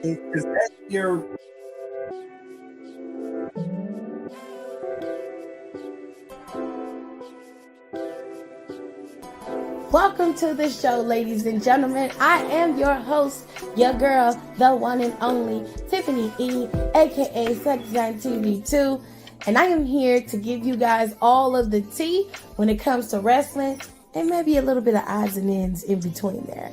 Is that your? Welcome to the show, ladies and gentlemen. I am your host, your girl, the one and only Tiffany E, aka Sexan TV2, and I am here to give you guys all of the tea when it comes to wrestling and maybe a little bit of odds and ends in between there.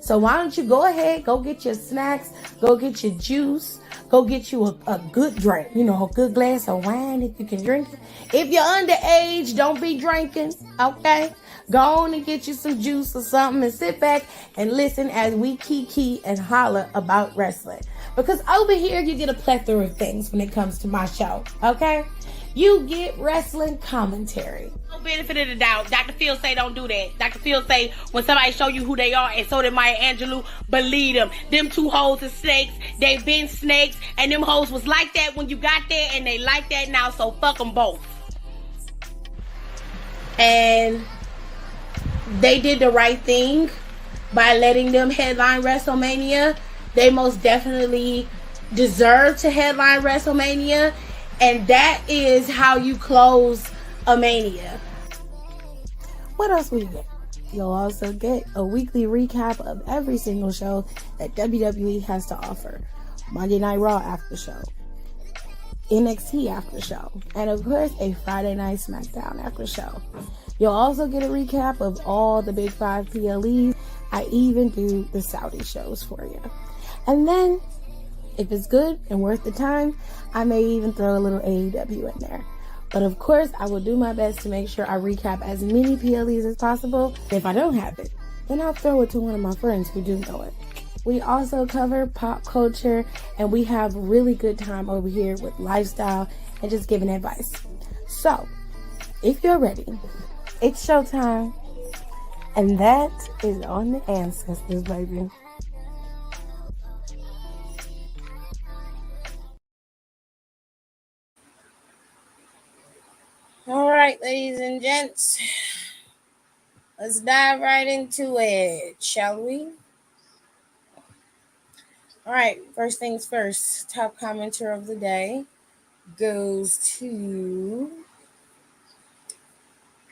So why don't you go ahead, go get your snacks, go get your juice, go get you a good drink, a good glass of wine if you can drink it. If you're underage, don't be drinking, okay? Go on and get you some juice or something and sit back and listen as we kiki and holler about wrestling. Because over here, you get a plethora of things when it comes to my show, okay? You get wrestling commentary. No benefit of the doubt. Dr. Phil say don't do that. Dr. Phil say when somebody show you who they are, and so did Maya Angelou, believe them. Them two hoes are snakes. They been snakes, and them hoes was like that when you got there, and they like that now, so fuck them both. And they did the right thing by letting them headline WrestleMania. They most definitely deserve to headline WrestleMania, and that is how you close a mania. What else we get? You'll also get a weekly recap of every single show that WWE has to offer. Monday Night Raw after show, NXT after show, and of course a Friday Night SmackDown after show. You'll also get a recap of all the Big 5 PLEs. I even do the Saudi shows for you. And then, if it's good and worth the time, I may even throw a little AEW in there. But of course, I will do my best to make sure I recap as many PLEs as possible. If I don't have it, then I'll throw it to one of my friends who do know it. We also cover pop culture, and we have really good time over here with lifestyle and just giving advice. So, if you're ready, it's showtime, and that is on the ancestors, baby. All right, ladies and gents, let's dive right into it, shall we? All right, first things first, top commenter of the day goes to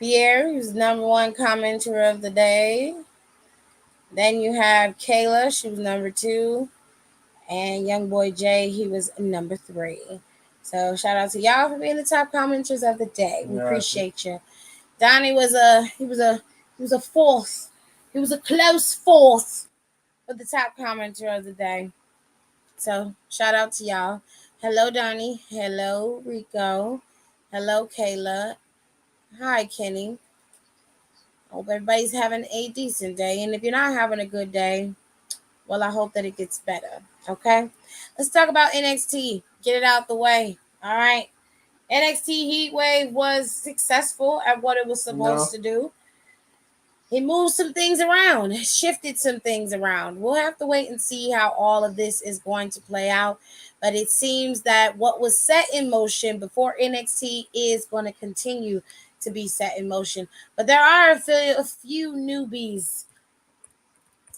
Pierre, who's number one commenter of the day. Then you have Kayla, she was number 2. And Young Boy Jay, he was number 3. So shout out to y'all for being the top commenters of the day. We appreciate you. Donnie was a fourth. He was a close fourth for the top commenter of the day. So shout out to y'all. Hello, Donnie. Hello, Rico. Hello, Kayla. Hi, Kenny. Hope everybody's having a decent day. And if you're not having a good day, well, I hope that it gets better. Okay? Let's talk about NXT. Get it out the way. All right? NXT Heatwave was successful at what it was supposed to do. He moved some things around, shifted some things around. We'll have to wait and see how all of this is going to play out. But it seems that what was set in motion before NXT is going to continue to be set in motion. But there are a few newbies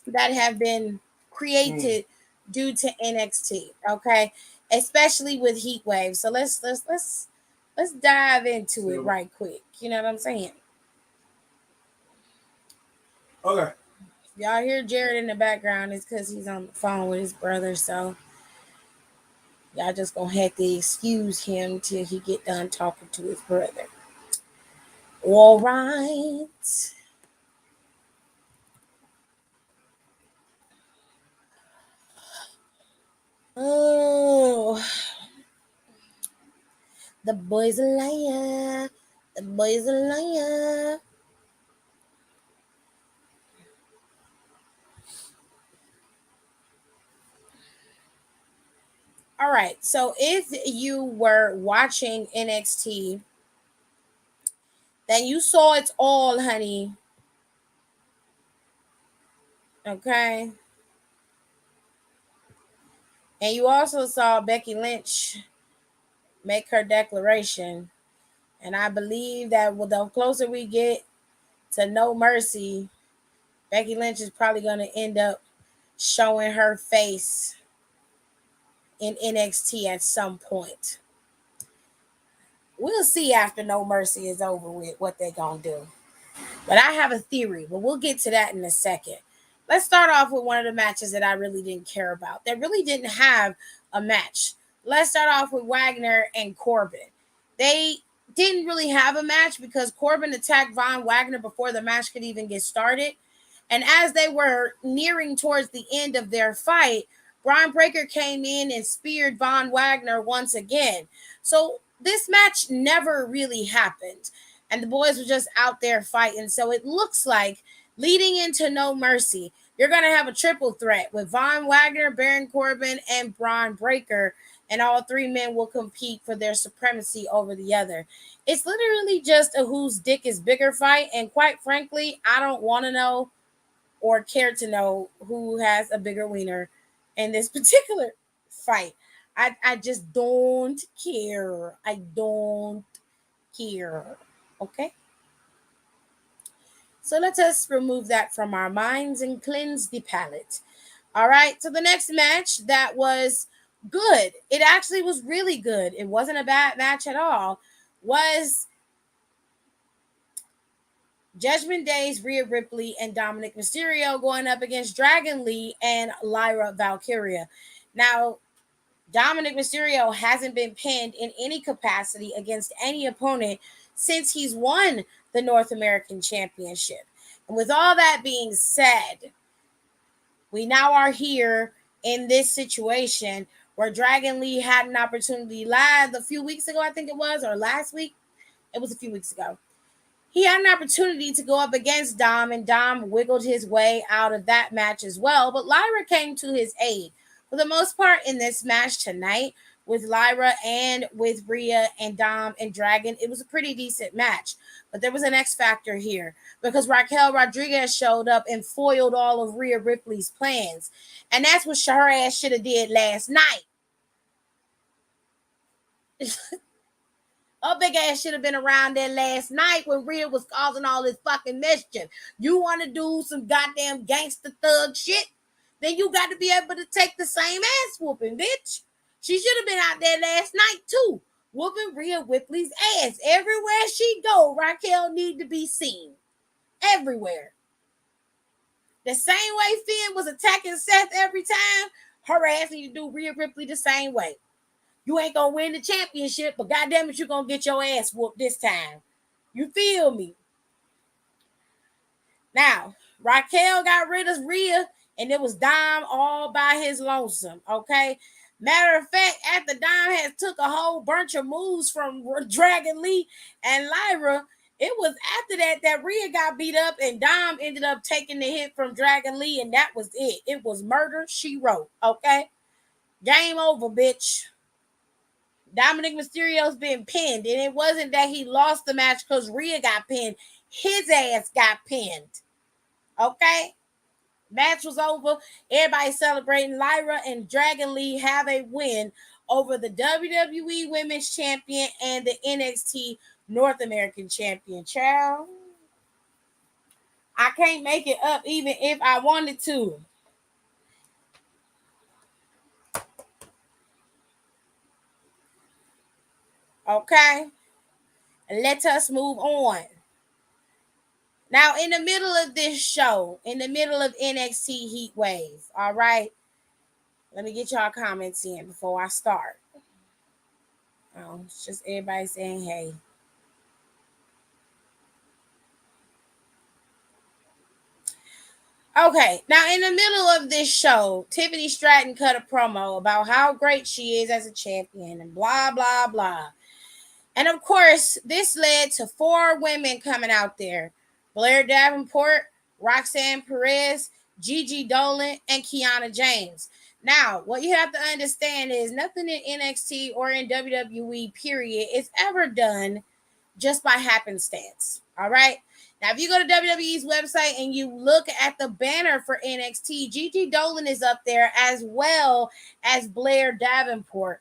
that have been created due to NXT, okay? Especially with Heatwave. So let's dive into it right quick. You know what I'm saying? Okay. Y'all hear Jared in the background, it's because he's on the phone with his brother, so y'all just gonna have to excuse him till he get done talking to his brother. All right. Oh, the boy's a liar. The boy's a liar. All right. So if you were watching NXT, then you saw it all, honey. Okay. And you also saw Becky Lynch make her declaration. And I believe that the closer we get to No Mercy, Becky Lynch is probably going to end up showing her face in NXT at some point. We'll see after No Mercy is over with what they're going to do. But I have a theory, but we'll get to that in a second. Let's start off with one of the matches that I really didn't care about. That really didn't have a match. Let's start off with Wagner and Corbin. They didn't really have a match because Corbin attacked Von Wagner before the match could even get started. And as they were nearing towards the end of their fight, Braun Breaker came in and speared Von Wagner once again. So this match never really happened. And the boys were just out there fighting. So it looks like leading into No Mercy, you're going to have a triple threat with Von Wagner, Baron Corbin, and Braun Breaker. And all three men will compete for their supremacy over the other. It's literally just a whose dick is bigger fight. And quite frankly, I don't want to know or care to know who has a bigger wiener in this particular fight. I just don't care. I don't care. Okay? So let us remove that from our minds and cleanse the palate. All right. So the next match that was good. It actually was really good. It wasn't a bad match at all. Was Judgment Day's Rhea Ripley and Dominic Mysterio going up against Dragon Lee and Lyra Valkyria. Now, Dominic Mysterio hasn't been pinned in any capacity against any opponent since he's won the North American Championship. And with all that being said, we now are here in this situation where Dragon Lee had an opportunity live a few weeks ago, I think it was, or last week. It was a few weeks ago. He had an opportunity to go up against Dom, and Dom wiggled his way out of that match as well. But Lyra came to his aid. For the most part in this match tonight, with Lyra and with Rhea and Dom and Dragon, it was a pretty decent match. But there was an X factor here because Raquel Rodriguez showed up and foiled all of Rhea Ripley's plans. And that's what her ass should have did last night. Her big ass should have been around there last night when Rhea was causing all this fucking mischief. You want to do some goddamn gangster thug shit? Then you got to be able to take the same ass whooping, bitch. She should have been out there last night too, whooping Rhea Ripley's ass. Everywhere she go, Raquel need to be seen. Everywhere. The same way Finn was attacking Seth every time, her ass need to do Rhea Ripley the same way. You ain't gonna win the championship, but goddamn it, you're gonna get your ass whooped this time. You feel me? Now, Raquel got rid of Rhea, and it was Dom all by his lonesome, okay? Matter of fact, after Dom had took a whole bunch of moves from Dragon Lee and Lyra, it was after that Rhea got beat up, and Dom ended up taking the hit from Dragon Lee, and that was it. It was murder, she wrote, okay? Game over, bitch. Dominic Mysterio's been pinned, and it wasn't that he lost the match because Rhea got pinned. His ass got pinned. Okay? Match was over. Everybody celebrating. Lyra and Dragon Lee have a win over the WWE Women's Champion and the NXT North American Champion. Child, I can't make it up even if I wanted to. Okay? Let us move on. Now, in the middle of this show, in the middle of NXT Heatwave, all right? Let me get y'all comments in before I start. Oh, it's just everybody saying hey. Okay, now in the middle of this show, Tiffany Stratton cut a promo about how great she is as a champion and blah, blah, blah. And of course, this led to 4 women coming out there. Blair Davenport, Roxanne Perez, Gigi Dolan, and Kiana James. Now, what you have to understand is nothing in NXT or in WWE, period, is ever done just by happenstance. All right? Now, if you go to WWE's website and you look at the banner for NXT, Gigi Dolan is up there as well as Blair Davenport.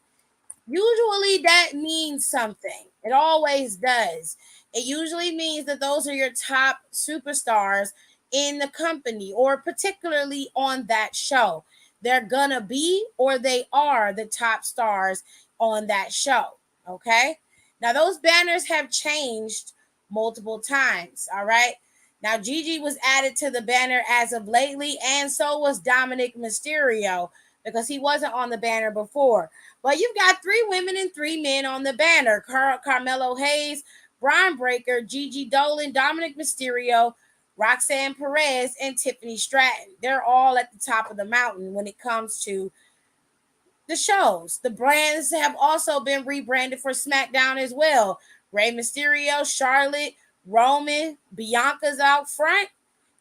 Usually that means something. It always does. It usually means that those are your top superstars in the company or particularly on that show. they're gonna be or they are the top stars on that show. Okay. Now those banners have changed multiple times. All right. Now Gigi was added to the banner as of lately, and so was Dominic Mysterio because he wasn't on the banner before. But you've got 3 women and 3 men on the banner: Carmelo Hayes, Brian Breaker, Gigi Dolan, Dominic Mysterio, Roxanne Perez, and Tiffany Stratton. They're all at the top of the mountain when it comes to the shows. The brands have also been rebranded for SmackDown as well. Rey Mysterio, Charlotte, Roman, Bianca's out front.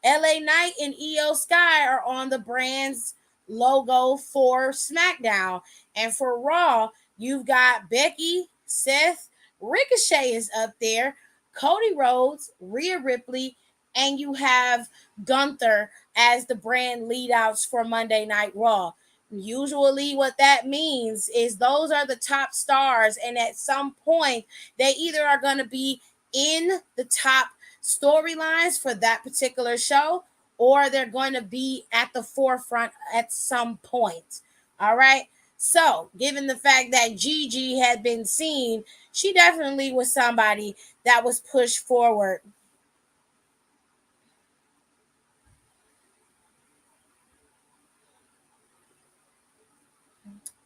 LA Knight and Io Sky are on the brand's logo for SmackDown. And for Raw, you've got Becky, Seth, Ricochet is up there, Cody Rhodes, Rhea Ripley, and you have Gunther as the brand leadouts for Monday Night Raw. Usually, what that means is those are the top stars, and at some point, they either are going to be in the top storylines for that particular show, or they're going to be at the forefront at some point. All right. So, given the fact that Gigi had been seen, she definitely was somebody that was pushed forward.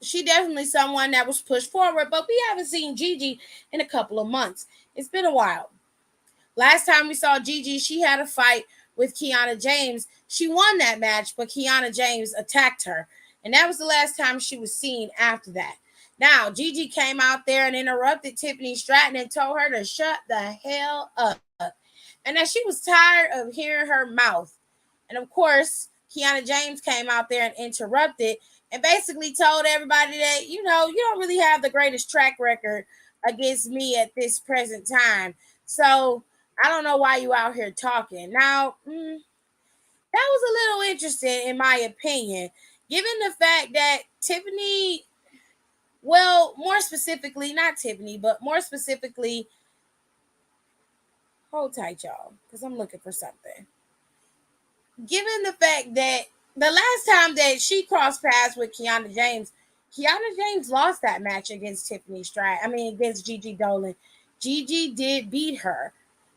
She definitely someone that was pushed forward, but we haven't seen Gigi in a couple of months. It's been a while. Last time we saw Gigi, she had a fight with Kiana James. She won that match, but Kiana James attacked her. And that was the last time she was seen after that. Now, Gigi came out there and interrupted Tiffany Stratton and told her to shut the hell up. And that she was tired of hearing her mouth. And of course, Kiana James came out there and interrupted and basically told everybody that, you know, you don't really have the greatest track record against me at this present time. So I don't know why you out here talking. Now, that was a little interesting, in my opinion, given the fact that Tiffany, well, more specifically, not Tiffany, but more specifically, hold tight, y'all, because I'm looking for something. Given the fact that the last time that she crossed paths with Kiana James lost that match against Tiffany Stratton. I mean, against Gigi Dolan. Gigi did beat her.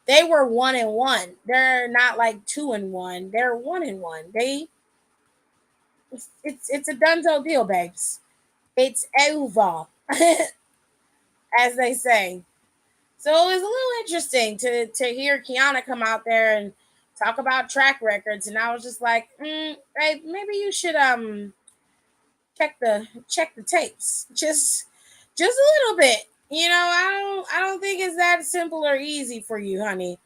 They were 1-1. They're not like 2-1. They're 1-1. It's a donezo deal, babes. It's over, as they say. So it was a little interesting to hear Kiana come out there and talk about track records, and I was just like, hey, maybe you should check the tapes, just a little bit. You know, I don't think it's that simple or easy for you, honey.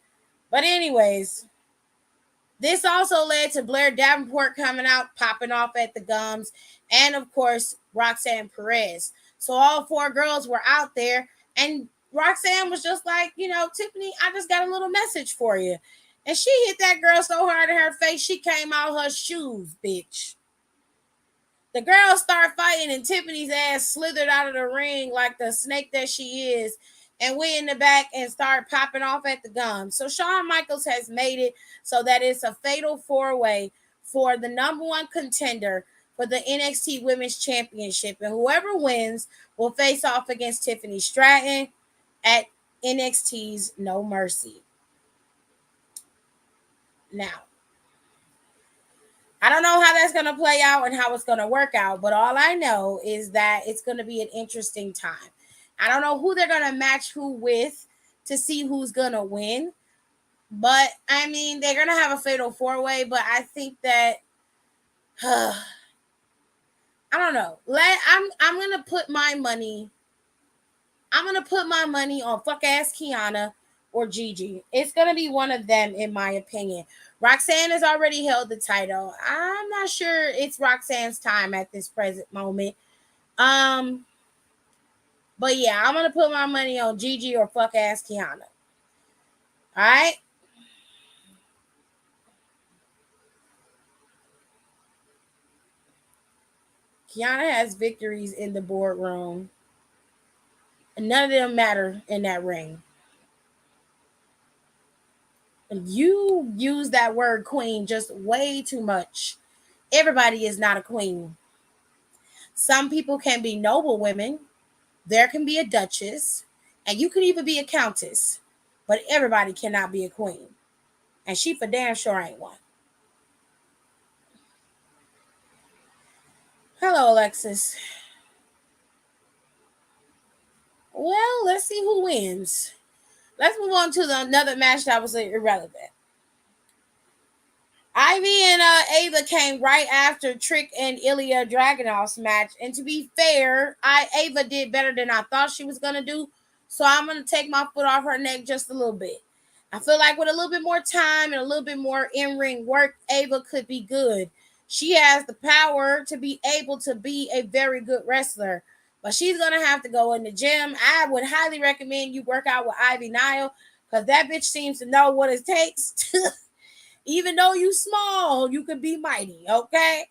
But anyways, this also led to Blair Davenport coming out, popping off at the gums, and of course, Roxanne Perez. So all 4 girls were out there, and Roxanne was just like, you know, Tiffany, I just got a little message for you. And she hit that girl so hard in her face, she came out her shoes, bitch. The girls start fighting, and Tiffany's ass slithered out of the ring like the snake that she is, and went in the back and started popping off at the gums. So Shawn Michaels has made it so that it's a fatal 4-way for the #1 contender for the NXT Women's Championship, and whoever wins will face off against Tiffany Stratton at NXT's No Mercy. Now, I don't know how that's going to play out and how it's going to work out, but all I know is that it's going to be an interesting time. I don't know who they're going to match who with to see who's going to win, but I mean, they're going to have a fatal 4-way, but I think that I don't know. I'm going to put my money on fuck ass Kiana or Gigi. It's going to be one of them, in my opinion. Roxanne has already held the title. I'm not sure it's Roxanne's time at this present moment. But yeah, I'm going to put my money on Gigi or fuck ass Kiana. All right. Kiana has victories in the boardroom. And none of them matter in that ring. You use that word queen just way too much Everybody is not a queen. Some people can be noble women. There can be a duchess, and you can even be a countess. But everybody cannot be a queen. And she for damn sure ain't one. Hello, Alexis. Well, let's see who wins. Let's move on to another match that was irrelevant. Ivy and Ava came right after Trick and Ilya Dragunov's match, and to be fair, Ava did better than I thought she was gonna do. So I'm gonna take my foot off her neck just a little bit. I feel like with a little bit more time and a little bit more in-ring work, Ava could be good. She has the power to be able to be a very good wrestler, but she's gonna have to go in the gym. I would highly recommend you work out with Ivy Nile because that bitch seems to know what it takes. Even though you small, you could be mighty, okay?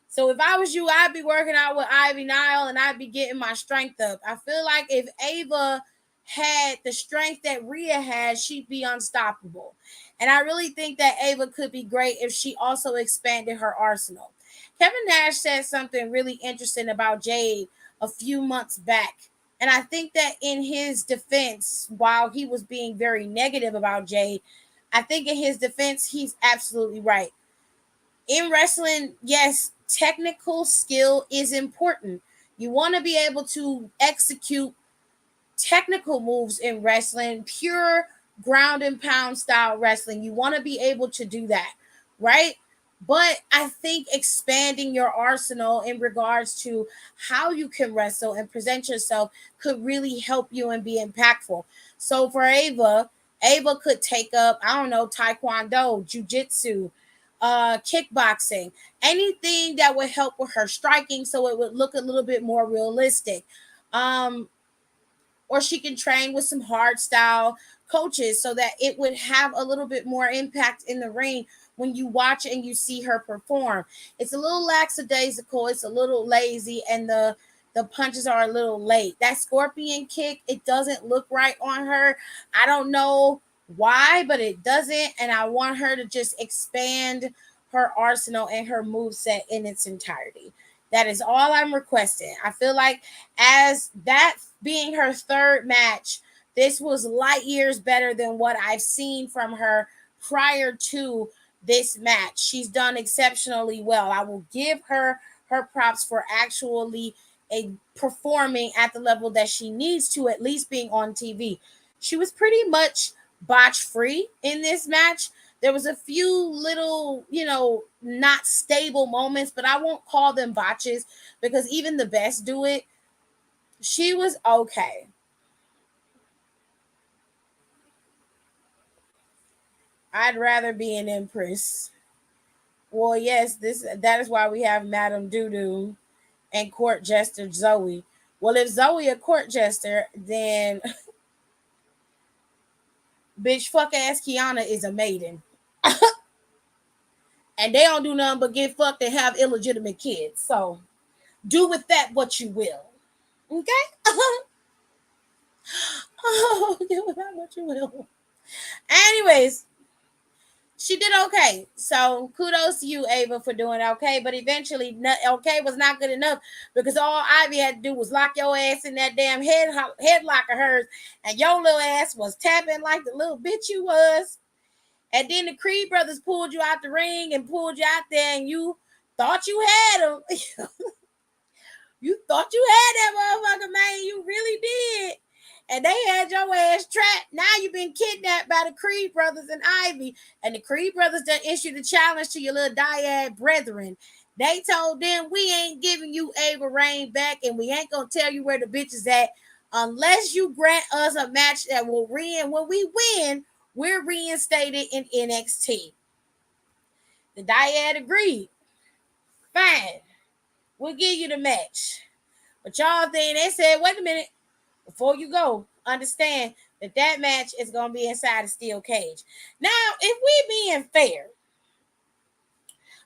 So if I was you, I'd be working out with Ivy Nile and I'd be getting my strength up. I feel like if Ava had the strength that Rhea had, she'd be unstoppable. And I really think that Ava could be great if she also expanded her arsenal. Kevin Nash said something really interesting about Jade a few months back. And I think that in his defense, while he was being very negative about Jade, I think in his defense, he's absolutely right. In wrestling, yes, technical skill is important. You want to be able to execute technical moves in wrestling, pure ground and pound style wrestling. You want to be able to do that, right? But I think expanding your arsenal in regards to how you can wrestle and present yourself could really help you and be impactful. So for Ava could take up, I don't know, taekwondo, jujitsu, kickboxing, anything that would help with her striking so it would look a little bit more realistic. Um, or she can train with some hard style coaches so that it would have a little bit more impact in the ring when you watch and you see her perform. It's a little lackadaisical, it's a little lazy, and the punches are a little late. That scorpion kick, it doesn't look right on her. I don't know why, but it doesn't, and I want her to just expand her arsenal and her move set in its entirety. That is all I'm requesting. I feel like as that being her third match, this was light years better than what I've seen from her prior to this match. She's done exceptionally well. I will give her her props for actually performing at the level that she needs to, at least being on TV. She was pretty much botch free in this match. There was a few little, not stable moments, but I won't call them botches because even the best do it. She was okay. I'd rather be an empress. Well, yes, that is why we have Madame Doodoo and court jester Zoe. Well, if Zoe a court jester, then bitch fuck ass Kiana is a maiden. And they don't do nothing but get fucked and have illegitimate kids. So do with that what you will. Okay? Oh, do with that what you will. Anyways, she did okay. So kudos to you, Ava, for doing okay. But eventually, okay was not good enough because all Ivy had to do was lock your ass in that damn headlock of hers, and your little ass was tapping like the little bitch you was. And then the Creed brothers pulled you out the ring and pulled you out there, and you thought you had them. You thought you had that motherfucker, man. You really did. And they had your ass trapped. Now you've been kidnapped by the Creed brothers and Ivy. And the Creed brothers done issued a challenge to your little dyad brethren. They told them we ain't giving you Ava Rain back, and we ain't gonna tell you where the bitch is at unless you grant us a match that will when we win, we're reinstated in NXT. The dyad agreed. Fine. We'll give you the match. But y'all think they said, wait a minute, before you go, understand that match is going to be inside a steel cage. Now, if we being fair,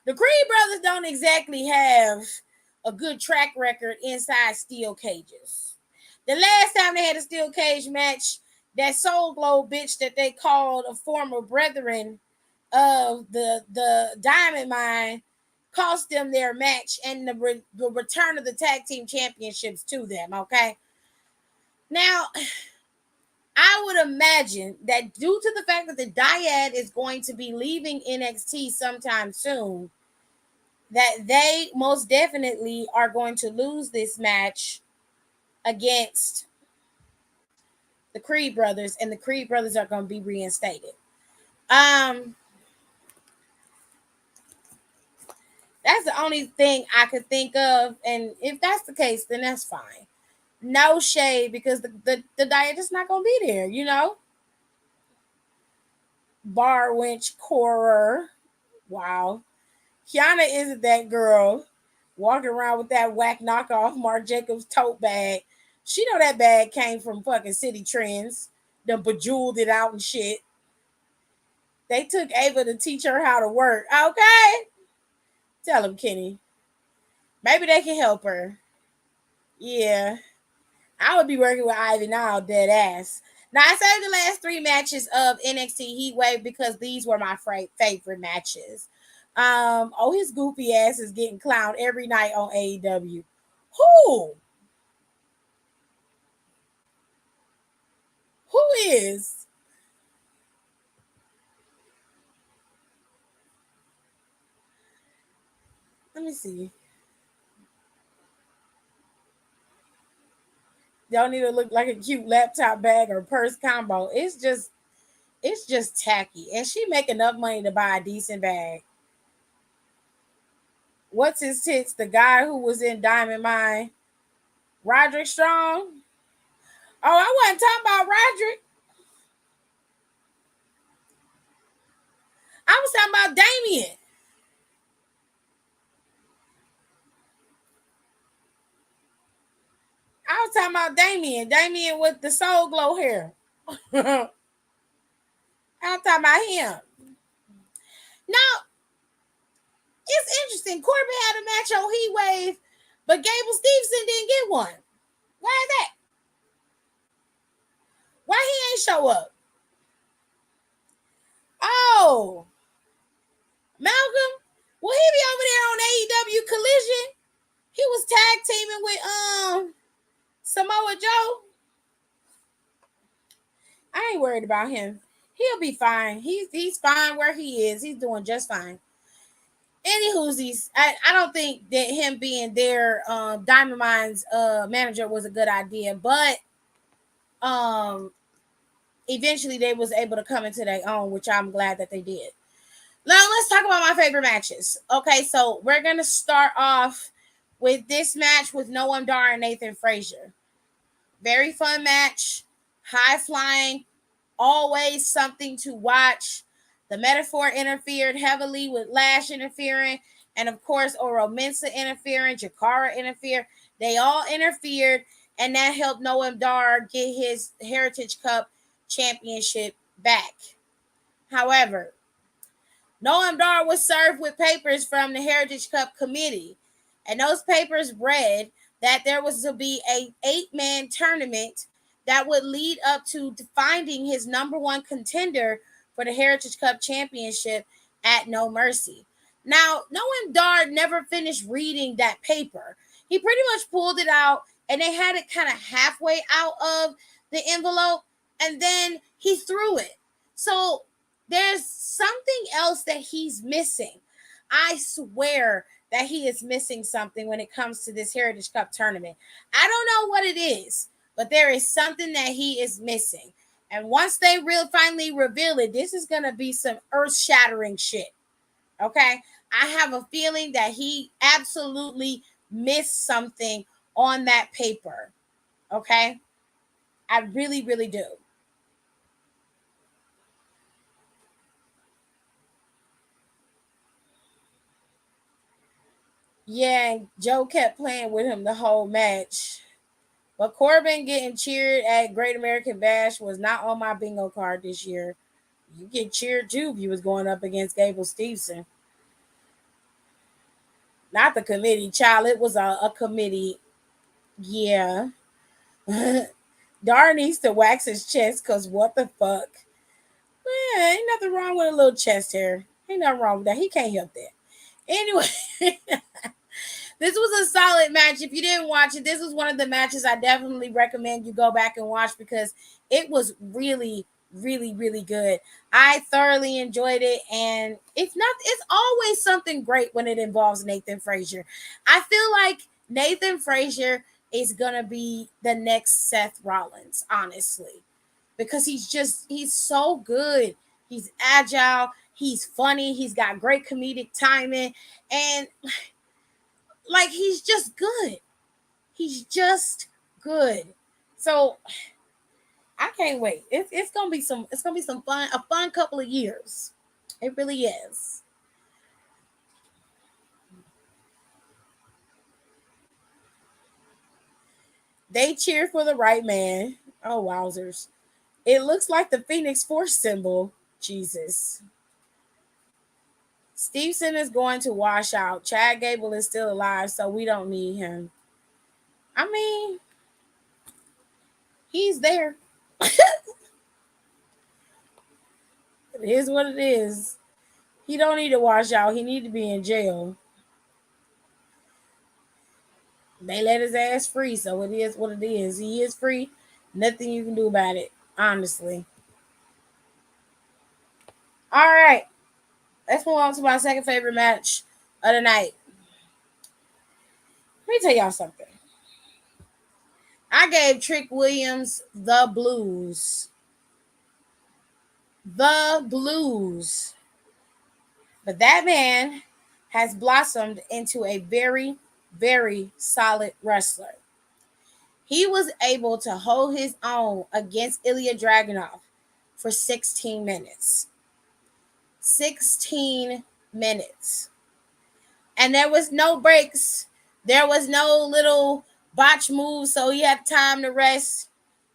the Creed brothers don't exactly have a good track record inside steel cages. The last time they had a steel cage match, that Soul Glow bitch that they called a former brethren of the diamond mine cost them their match and the return of the tag team championships to them. Okay. Now, I would imagine that due to the fact that the dyad is going to be leaving NXT sometime soon, that they most definitely are going to lose this match against the Creed brothers, and the Creed brothers are going to be reinstated. That's the only thing I could think of, and if that's the case, then that's fine. No shade, because the diet is not going to be there, you know. Bar wench Corer. Wow. Kiana isn't that girl walking around with that whack knockoff Marc Jacobs tote bag. She know that bag came from fucking City Trends. Them bejeweled it out and shit. They took Ava to teach her how to work. Okay. Tell him, Kenny. Maybe they can help her. Yeah. I would be working with Ivy now, dead ass. Now, I saved the last 3 matches of NXT Heatwave because these were my favorite matches. His goofy ass is getting clowned every night on AEW. Who? Who is? Let me see. Y'all need to look like a cute laptop bag or purse combo. It's just tacky. And she make enough money to buy a decent bag. What's his tits? The guy who was in Diamond Mine? Roderick Strong? Oh, I wasn't talking about Roderick. I was talking about Damien. I was talking about Damien. Damien with the Soul Glow hair. I'm talking about him. Now, it's interesting. Corbin had a match on Heatwave, but Gable Steveson didn't get one. Why is that? Why he ain't show up? Oh, Malcolm? Will he be over there on AEW Collision? He was tag teaming with Samoa Joe. I ain't worried about him. He'll be fine. He's fine where he is. He's doing just fine. Anywho's, I don't think that him being their Diamond Mine's manager was a good idea, but eventually they was able to come into their own, which I'm glad that they did. Now let's talk about my favorite matches. Okay, so we're gonna start off with this match with Noam Dar and Nathan Frazier. Very fun match, high flying, always something to watch. The Metaphor interfered heavily with Lash interfering, and of course, Oro Mensah interfering, Jakara interfered. They all interfered, and that helped Noam Dar get his Heritage Cup championship back. However, Noam Dar was served with papers from the Heritage Cup committee, and those papers read that there was to be a 8-man tournament that would lead up to finding his number 1 contender for the Heritage Cup championship at No Mercy. Now, Noam Dar never finished reading that paper. He pretty much pulled it out, and they had it kind of halfway out of the envelope, and then he threw it. So there's something else that he's missing. I swear that he is missing something when it comes to this Heritage Cup tournament. I don't know what it is, but there is something that he is missing. And once they finally reveal it, this is going to be some earth-shattering shit. Okay? I have a feeling that he absolutely missed something on that paper. Okay? I really, really do. Yeah, and Joe kept playing with him the whole match. But Corbin getting cheered at Great American Bash was not on my bingo card this year. You get cheered too if you was going up against Gable Steveson. Not the committee, child. It was a committee. Yeah. Dar needs to wax his chest because what the fuck? Man, ain't nothing wrong with a little chest hair. Ain't nothing wrong with that. He can't help that. Anyway, this was a solid match. If you didn't watch it, this was one of the matches I definitely recommend you go back and watch because it was really, really, really good. I thoroughly enjoyed it, and it's always something great when it involves Nathan Frazier. I feel like Nathan Frazier is gonna be the next Seth Rollins, honestly, because he's so good. He's agile, he's funny, he's got great comedic timing, and like he's just good. He's just good. So I can't wait. It's gonna be some fun, a fun couple of years. It really is. They cheer for the right man. Oh wowzers. It looks like the Phoenix Force symbol. Jesus. Stevenson is going to wash out. Chad Gable is still alive, so we don't need him. I mean, he's there. It is what it is. He don't need to wash out. He need to be in jail. They let his ass free, so it is what it is. He is free. Nothing you can do about it, honestly. All right, let's move on to my second favorite match of the night. Let me tell y'all something. I gave Trick Williams the blues. The blues. But that man has blossomed into a very, very solid wrestler. He was able to hold his own against Ilya Dragunov for 16 minutes. 16 minutes. And there was no breaks. There was no little botch moves, so he had time to rest.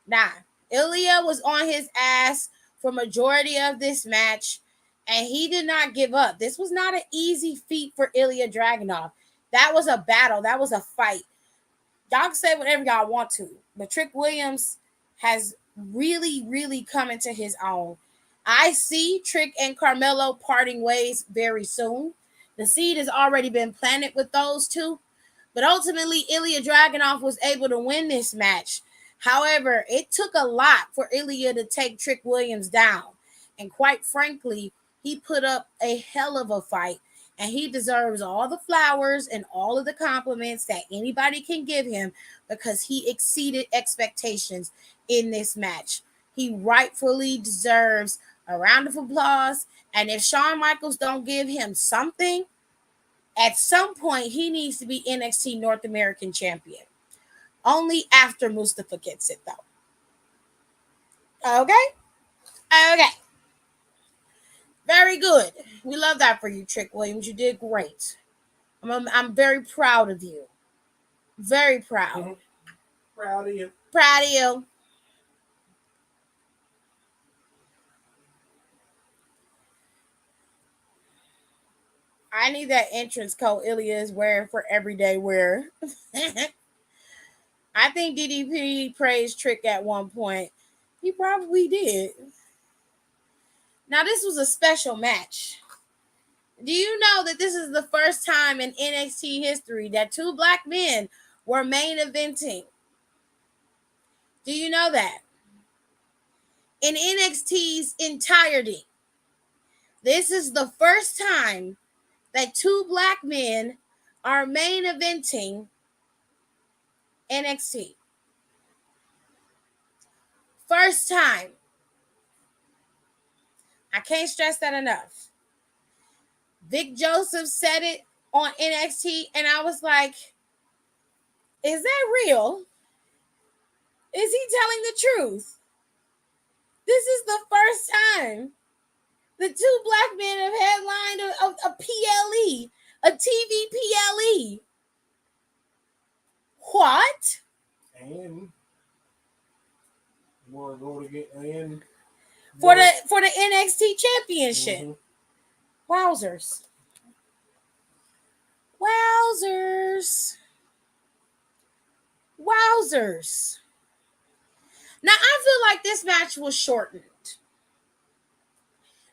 Nah. Ilya was on his ass for majority of this match, and he did not give up. This was not an easy feat for Ilya Dragunov. That was a battle. That was a fight. Y'all can say whatever y'all want to, but Trick Williams has really, really come into his own. I see Trick and CARMELO parting ways very soon. The seed has already been planted with those two, but ultimately Ilya Dragunov was able to win this match. However, it took a lot for Ilya to take Trick Williams down, and quite frankly, he put up a hell of a fight. And he deserves all the flowers and all of the compliments that anybody can give him because he exceeded expectations in this match. He rightfully deserves a round of applause. And if Shawn Michaels don't give him something, at some point he needs to be NXT North American champion. Only after Mustafa gets it, though. Okay? Okay. Very good. We love that for you, Trick Williams. You did great. I'm very proud of you. Very proud. Mm-hmm. Proud of you. Proud of you. I need that entrance coat Ilya is wearing for everyday wear. I think DDP praised Trick at one point. He probably did. Now, this was a special match. Do you know that this is the first time in NXT history that two black men were main eventing? Do you know that? In NXT's entirety, this is the first time that two black men are main eventing NXT. First time. I can't stress that enough. Vic Joseph said it on NXT, and I was like, is that real? Is he telling the truth? This is the first time the two black men have headlined a PLE, a TV PLE. What? And want to go to get and For the NXT championship. Mm-hmm. Wowzers. Wowzers. Wowzers. Now, I feel like this match was shortened.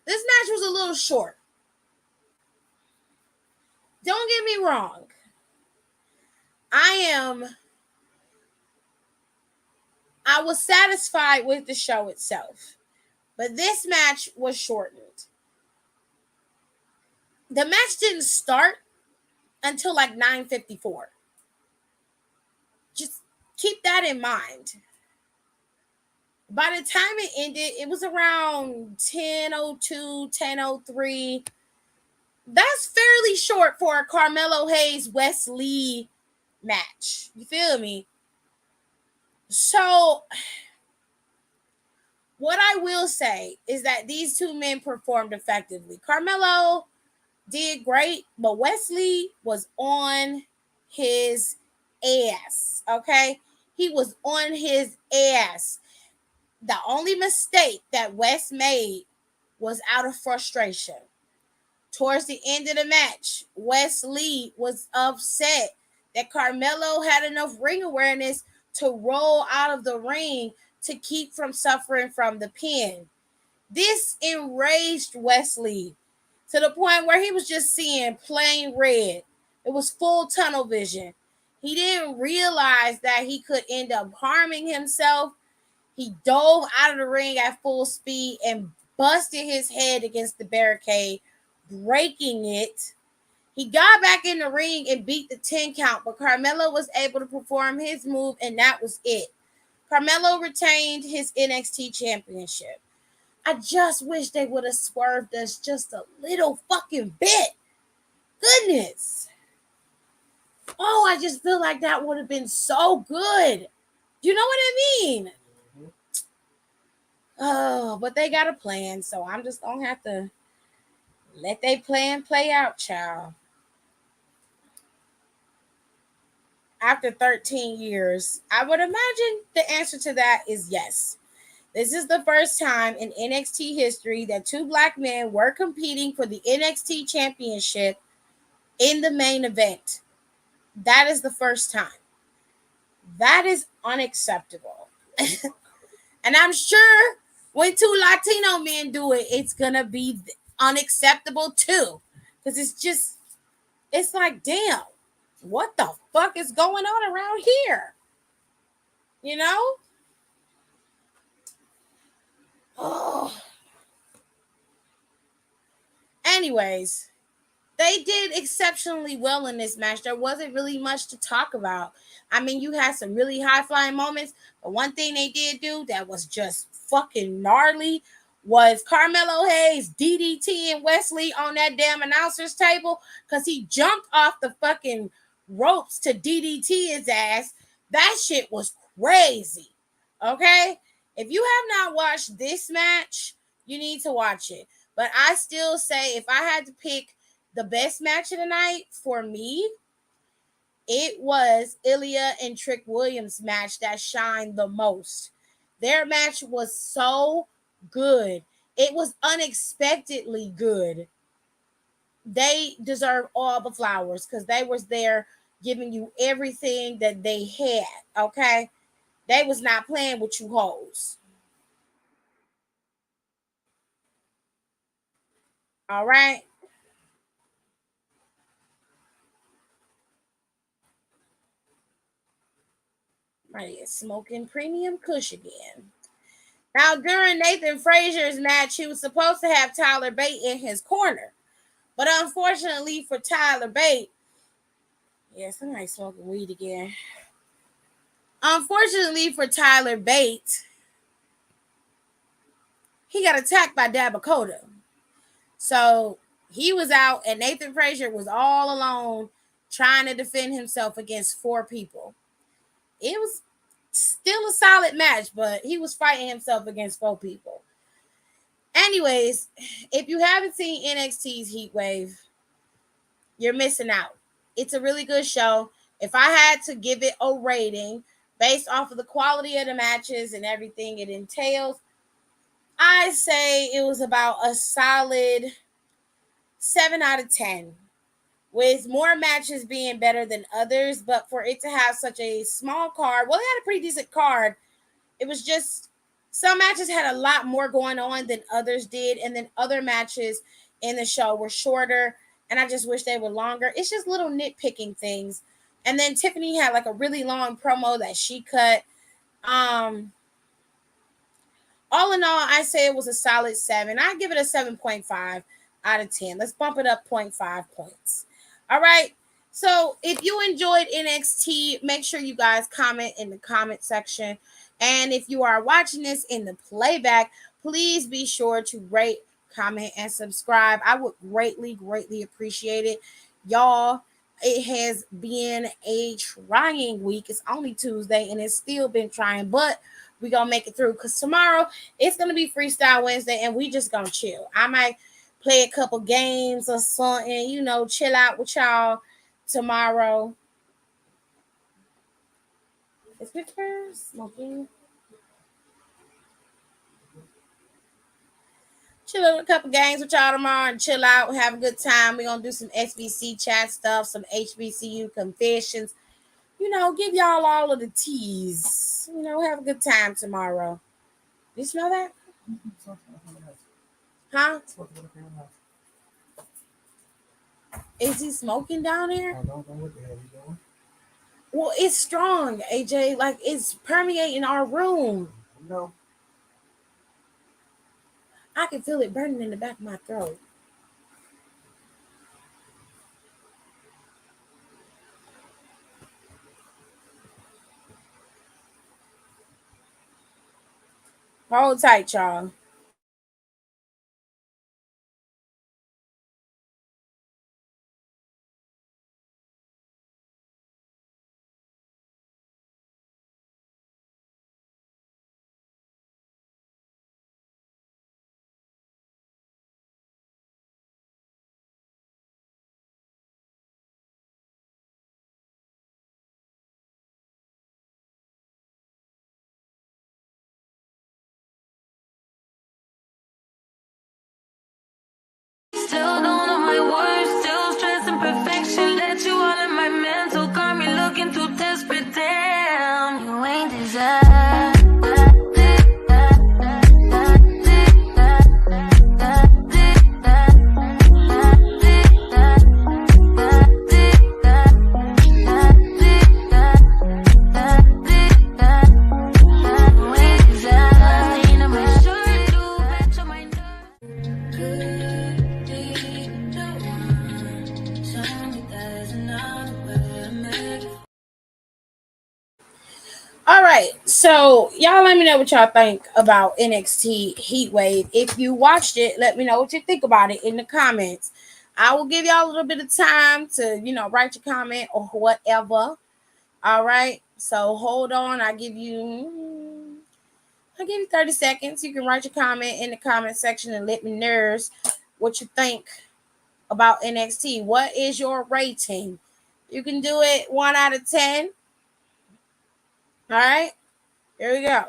This match was a little short. don't get me wrong. I was satisfied with the show itself, but this match was shortened. The match didn't start until like 9:54. Just keep that in mind. By the time it ended, it was around 10:02, 10:03. That's fairly short for a Carmelo Hayes Wes Lee match. You feel me? So, what I will say is that these two men performed effectively. Carmelo did great, but Wes Lee was on his ass. Okay? He was on his ass. The only mistake that Wes made was out of frustration. Towards the end of the match, Wes Lee was upset that Carmelo had enough ring awareness to roll out of the ring to keep from suffering from the pin. This enraged Wes Lee to the point where he was just seeing plain red. It was full tunnel vision. He didn't realize that he could end up harming himself. He dove out of the ring at full speed and busted his head against the barricade, breaking it. He got back in the ring and beat the 10 count, but Carmelo was able to perform his move, and that was it. Carmelo retained his NXT championship. I just wish they would have swerved us just a little fucking bit. Goodness. Oh, I just feel like that would have been so good. You know what I mean? Oh, but they got a plan, so I'm just gonna have to let their plan play out, child. After 13 years, I would imagine the answer to that is yes. This is the first time in NXT history that two black men were competing for the NXT championship in the main event. That is the first time. That is unacceptable. And I'm sure when two Latino men do it, it's going to be unacceptable too. Because it's like, damn, what the fuck is going on around here? You know? Oh. Anyways, they did exceptionally well in this match. There wasn't really much to talk about. I mean, you had some really high-flying moments, but one thing they did do that was just fucking gnarly was Carmelo Hayes DDT and Wes Lee on that damn announcer's table because he jumped off the fucking ropes to DDT his ass. That shit was crazy. Okay? If you have not watched this match, you need to watch it. But I still say if I had to pick the best match of the night for me, it was Ilya and Trick Williams' match that shined the most. Their match was so good. It was unexpectedly good. They deserve all the flowers because they was there giving you everything that they had, okay? They was not playing with you hoes. All right? Right, smoking premium kush again. Now, during Nathan Frazier's match, he was supposed to have Tyler Bate in his corner. But unfortunately for Tyler Bate, yeah, somebody smoking weed again. Unfortunately for Tyler Bate, he got attacked by Dabakota. So he was out, and Nathan Frazier was all alone trying to defend himself against four people. It was still a solid match, but he was fighting himself against four people. Anyways, if you haven't seen NXT's Heatwave, you're missing out. It's a really good show. If I had to give it a rating based off of the quality of the matches and everything it entails, I say it was about a solid 7 out of 10, with more matches being better than others. But for it to have such a small card, well, it had a pretty decent card. It was just some matches had a lot more going on than others did, and then other matches in the show were shorter and I just wish they were longer. It's just little nitpicking things. And then Tiffany had like a really long promo that she cut. Um, all in all, I say it was a solid 7. I give it a 7.5 out of 10. Let's bump it up 0.5 points. All right. So if you enjoyed NXT, make sure you guys comment in the comment section. And if you are watching this in the playback, please be sure to rate, comment, and subscribe. I would greatly, greatly appreciate it. Y'all, it has been a trying week. It's only Tuesday and it's still been trying, but we're going to make it through because tomorrow it's going to be Freestyle Wednesday and we just going to chill. I might play a couple games or something, chill out with y'all tomorrow. Is Victor smoking? Chill out a couple games with y'all tomorrow and chill out, have a good time. We're going to do some SBC chat stuff, some HBCU confessions. Give y'all all of the teas. Have a good time tomorrow. Did you smell that? Huh? Is he smoking down there? I don't know what the hell he's doing. Well, it's strong, AJ. Like, it's permeating our room. No. I can feel it burning in the back of my throat. Hold tight, y'all. Still don't know my words, still stressing perfection. Let you all in my mental, got me looking too desperate. Damn, you ain't desired. All right, so y'all let me know what y'all think about NXT Heatwave. If you watched it, let me know what you think about it in the comments. I will give y'all a little bit of time to, write your comment or whatever. All right, so hold on. I give you 30 seconds. You can write your comment in the comment section and let me know what you think about NXT. What is your rating? You can do it 1 out of 10. All right, here we go.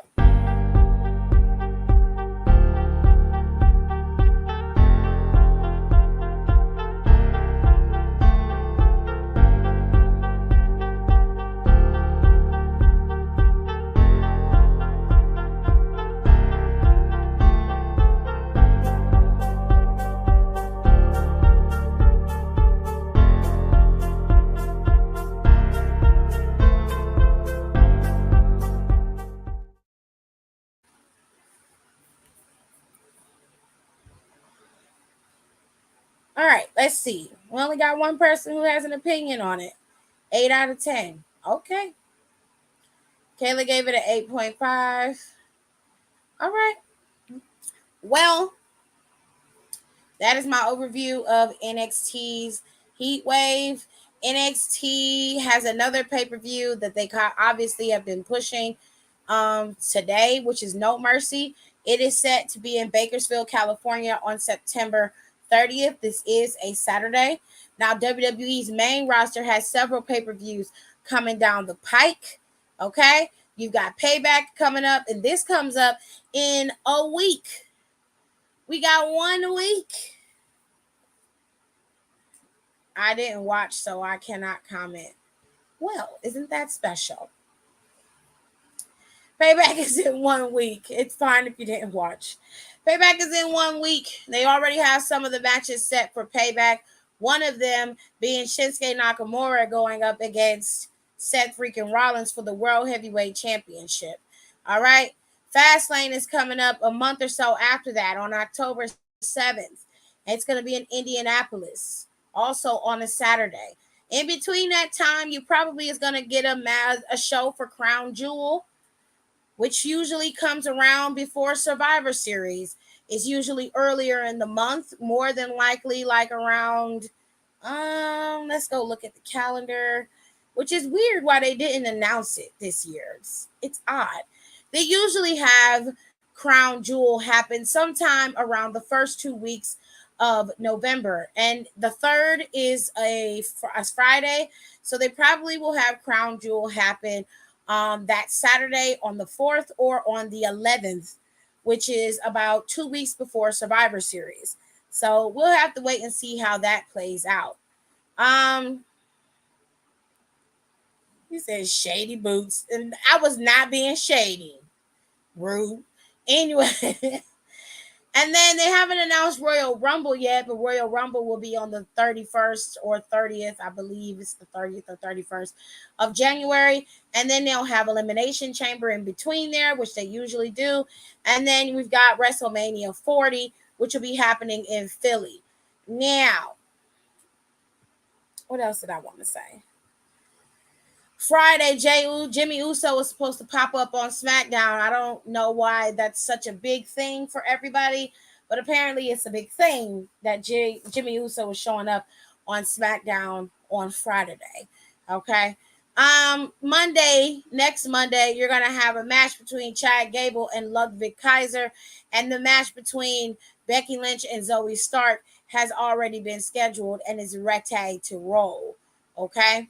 All right, let's see. We only got one person who has an opinion on it. 8 out of 10. Okay. Kayla gave it an 8.5. All right. Well, that is my overview of NXT's Heatwave. NXT has another pay-per-view that they obviously have been pushing today, which is No Mercy. It is set to be in Bakersfield, California on September 30th. This is a Saturday. Now, WWE's main roster has several pay-per-views coming down the pike. Okay? You've got Payback coming up, and this comes up in a week. We got 1 week. I didn't watch, so I cannot comment. Well, isn't that special? Payback is in 1 week. It's fine if you didn't watch. Payback is in 1 week. They already have some of the matches set for Payback. One of them being Shinsuke Nakamura going up against Seth freaking Rollins for the World Heavyweight Championship. All right. Fastlane is coming up a month or so after that on October 7th. It's going to be in Indianapolis, also on a Saturday. In between that time, you probably is going to get a show for Crown Jewel, which usually comes around before Survivor Series. It's usually earlier in the month, more than likely like around let's go look at the calendar, which is weird why they didn't announce it this year. It's odd. They usually have Crown Jewel happen sometime around the first 2 weeks of November, and the third is a Friday, so they probably will have Crown Jewel happen that Saturday on the 4th or on the 11th, which is about 2 weeks before Survivor Series. So we'll have to wait and see how that plays out. Um, he says shady boots, and I was not being shady. Rude. Anyway, and then they haven't announced Royal Rumble yet, but Royal Rumble will be on the 31st or 30th. I believe it's the 30th or 31st of January. And then they'll have Elimination Chamber in between there, which they usually do. And then we've got WrestleMania 40, which will be happening in Philly. Now, what else did I want to say? Friday, Jimmy Uso was supposed to pop up on SmackDown. I don't know why that's such a big thing for everybody, but apparently it's a big thing that Jimmy Uso was showing up on SmackDown on Friday. Okay. Next Monday, you're gonna have a match between Chad Gable and Ludwig Kaiser, and the match between Becky Lynch and Zoe Stark has already been scheduled and is ready to roll. Okay.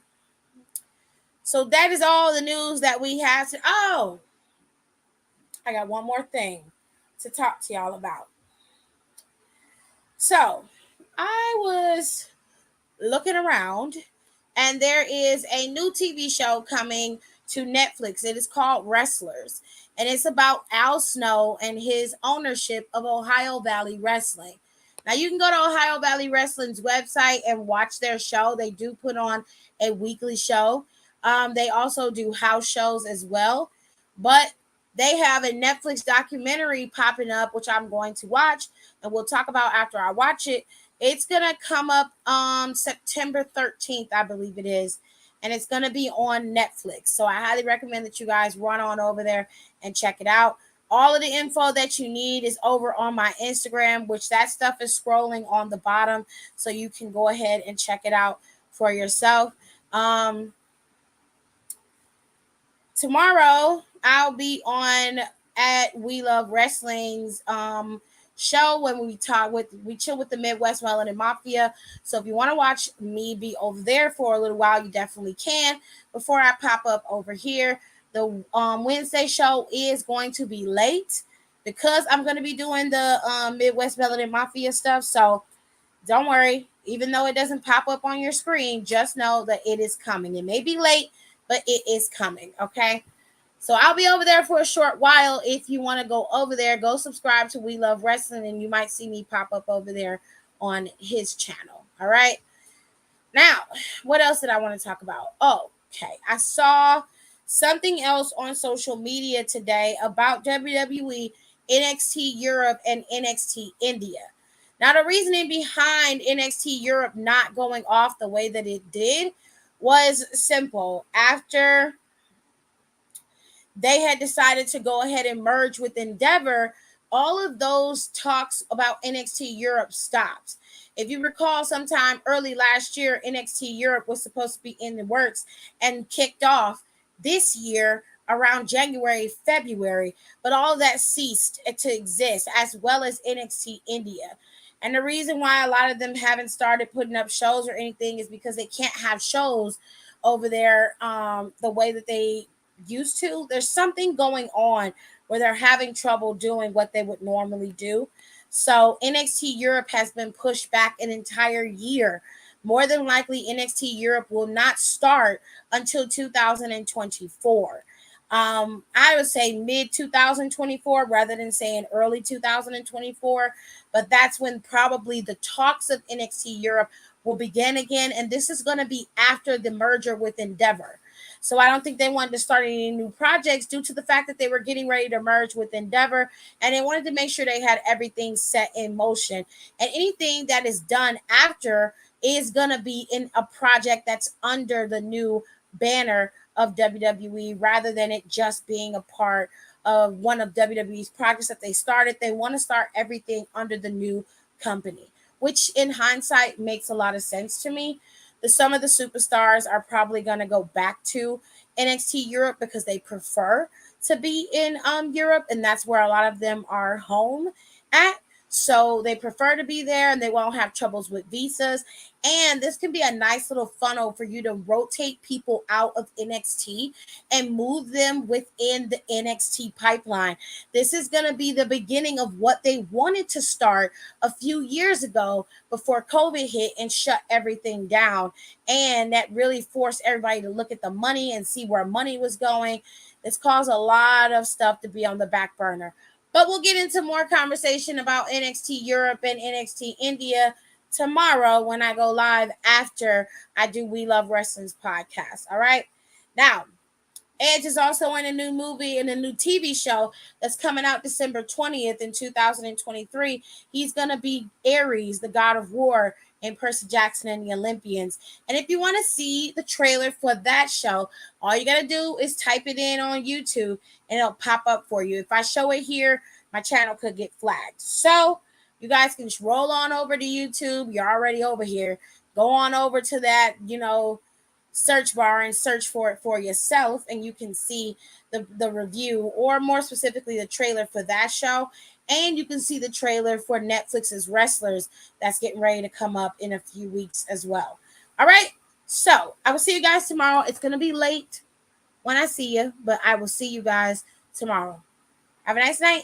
So that is all the news that we have to. Oh, I got one more thing to talk to y'all about. So I was looking around, and there is a new TV show coming to Netflix. It is called Wrestlers, and it's about Al Snow and his ownership of Ohio Valley Wrestling. Now, you can go to Ohio Valley Wrestling's website and watch their show. They do put on a weekly show. They also do house shows as well. But they have a Netflix documentary popping up, which I'm going to watch, and we'll talk about after I watch it. It's going to come up September 13th, I believe it is, and it's going to be on Netflix. So I highly recommend that you guys run on over there and check it out. All of the info that you need is over on my Instagram, which that stuff is scrolling on the bottom, so you can go ahead and check it out for yourself. Tomorrow I'll be on at We Love Wrestling's show when we chill with the Midwest Melanin Mafia. So if you want to watch me be over there for a little while, you definitely can. Before I pop up over here, the Wednesday show is going to be late because I'm going to be doing the Midwest Melanin Mafia stuff. So don't worry, even though it doesn't pop up on your screen, just know that it is coming. It may be late, but it is coming. Okay. So I'll be over there for a short while. If you want to go over there, go subscribe to We Love Wrestling, and you might see me pop up over there on his channel. All right. Now, what else did I want to talk about? Oh, okay. I saw something else on social media today about WWE, NXT Europe, and NXT India. Now, the reasoning behind NXT Europe not going off the way that it did was simple. After they had decided to go ahead and merge with Endeavor, all of those talks about NXT Europe stopped. If you recall, sometime early last year, NXT Europe was supposed to be in the works and kicked off this year around January, February, but all of that ceased to exist, as well as NXT India. And the reason why a lot of them haven't started putting up shows or anything is because they can't have shows over there the way that they used to. There's something going on where they're having trouble doing what they would normally do. So NXT Europe has been pushed back an entire year. More than likely, NXT Europe will not start until 2024. I would say mid 2024 rather than saying early 2024, but that's when probably the talks of NXT Europe will begin again. And this is going to be after the merger with Endeavor. So I don't think they wanted to start any new projects due to the fact that they were getting ready to merge with Endeavor, and they wanted to make sure they had everything set in motion. And anything that is done after is going to be in a project that's under the new banner of WWE rather than it just being a part of one of WWE's projects that they started. They want to start everything under the new company, which in hindsight makes a lot of sense to me. Some of the superstars are probably going to go back to NXT Europe because they prefer to be in Europe, and that's where a lot of them are home at. So they prefer to be there and they won't have troubles with visas. And this can be a nice little funnel for you to rotate people out of NXT and move them within the NXT pipeline. This is going to be the beginning of what they wanted to start a few years ago before COVID hit and shut everything down. And that really forced everybody to look at the money and see where money was going. It's caused a lot of stuff to be on the back burner. But we'll get into more conversation about NXT Europe and NXT India tomorrow when I go live after I do We Love Wrestling's podcast. All right. Now, Edge is also in a new movie and a new TV show that's coming out December 20th in 2023. He's going to be Ares, the god of war, in Percy Jackson and the Olympians. And if you want to see the trailer for that show, all you got to do is type it in on YouTube and it'll pop up for you. If I show it here, my channel could get flagged. So you guys can just roll on over to YouTube. You're already over here. Go on over to that, search bar and search for it for yourself, and you can see the review, or more specifically the trailer for that show. And you can see the trailer for Netflix's Wrestlers that's getting ready to come up in a few weeks as well. All right, so I will see you guys tomorrow. It's going to be late when I see you, but I will see you guys tomorrow. Have a nice night.